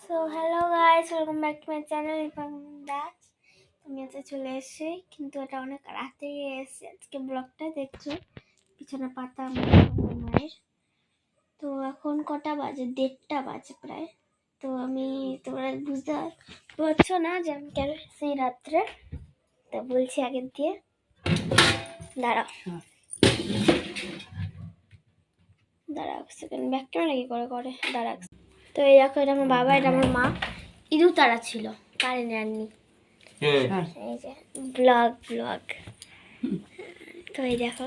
So hello guys, welcome back to my channel Das. আমি আজকে চলে এসেছি, কিন্তু এটা অনেক রাতে এসেছি। আজকে ব্লগটা দেখছো, পিছনে পাতা মায়ের। তো এখন কটা বাজে? 1:30 বাজে প্রায়। তো আমি, তোমরা বুঝতে পারছো না যে আমি কেন সেই রাত্রে, তা বলছি আগের দিয়ে। দাঁড়াও দাঁড়াও সেকেন্ড, ব্যাক ক্যামেরা কি করে দাঁড়াও। তো এই দেখো, এটা আমার বাবা, এটা আমার মা। ইঁদুর তারা ছিল, কারেন্ট আননি। এই যে ব্লগ তো এই দেখো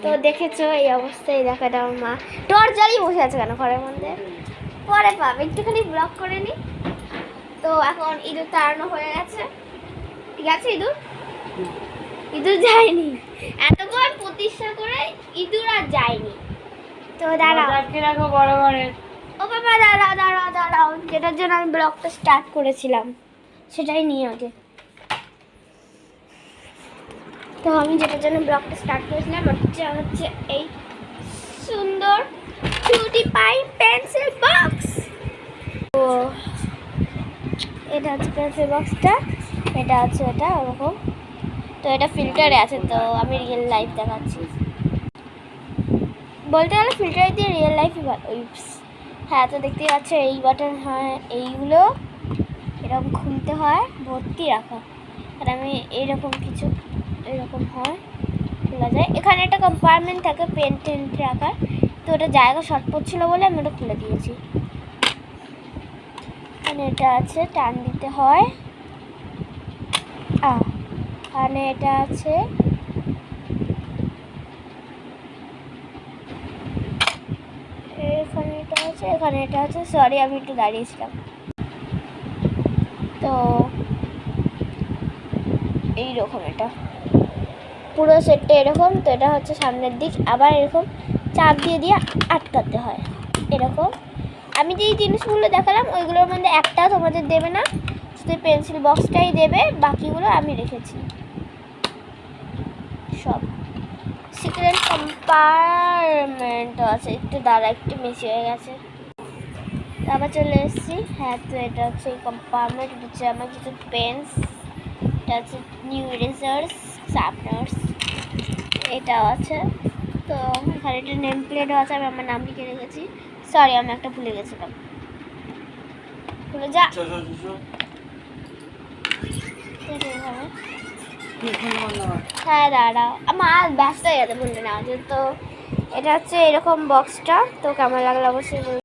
তো দেখেছো এই অবস্থায়। দেখো, এটা আমার মা টর্চ জ্বালিয়ে বসে আছে কেন ঘরের মধ্যে? পরে পাবে, একটুখানি ব্লগ করে নি। তো এখন ইঁদুর তাড়ানো হয়ে গেছে, ঠিক আছে। ইঁদুর যায়নি, এতবার প্রতিষ্ঠা করে ইঁদুর আর যায়নি। তো দাঁড়াও, ও বাবা দাঁড়াও, যেটার জন্য আমি ব্লগটা স্টার্ট করেছিলাম সেটাই নিয়ে আগে। তো আমি যেটার জন্য ব্লগটা স্টার্ট করেছিলাম হচ্ছে এই সুন্দর কিউটি পাই পেন্সিল বক্স। তো এটা হচ্ছে পেন্সিল বক্সটা, এটা আছে এটা ওরকম। তো এটা ফিল্টারে আছে, তো আমি রিয়েল লাইফ দেখাচ্ছি। বলতে গেলে ফিল্টার দিয়ে রিয়েল লাইফই ভালো। হ্যাঁ, তো দেখতেই পাচ্ছ এই বাটন হয়, এইগুলো এরকম খুলতে হয়, ভর্তি রাখা। আর আমি এইরকম কিছু এরকম হয়, খোলা যায়। এখানে একটা কম্পার্টমেন্ট থাকে পেন টেন রাখার, তো ওটা জায়গা শর্ট পড়ছিল বলে আমি ওটা খুলে দিয়েছি। এখানে এটা আছে, টান দিতে হয়। এখানে এটা আছে, এখানে এটা আছে। সরি, আমি একটু দাঁড়িয়েছিলাম। তো এইরকম এটা পুরো সেটটা এরকম। তো এটা হচ্ছে সামনের দিক, আবার এরকম চাপ দিয়ে আটকাতে হয় এরকম। আমি যেই জিনিসগুলো দেখালাম ওইগুলোর মধ্যে একটা তোমাদের দেবে না, শুধু পেন্সিল বক্সটাই দেবে, বাকিগুলো আমি রেখেছি সব। সিক্রেট কম্পার্টমেন্ট আছে, একটু দাঁড়া, একটু বেশি হয়ে গেছে। আবার চলে এসেছি। হ্যাঁ, তো এটা হচ্ছে এই কম্পার্টমেন্ট, এটা হচ্ছে আমার কিছু পেন্স, এটা হচ্ছে নিউ ইরেজার্স, শার্পনার্স, এটাও আছে। তো এখানে একটা নেম প্লেটও আছে, আমি আমার নাম লিখে রেখেছি। সরি, আমি একটা ভুলে গেছিলাম, ভুলে যা। হ্যাঁ দাঁড়া, আমার ব্যস্ত হয়ে গেছে, ভুলতে না। তো এটা হচ্ছে এরকম বক্সটা। তো কেমন লাগলো অবশ্যই।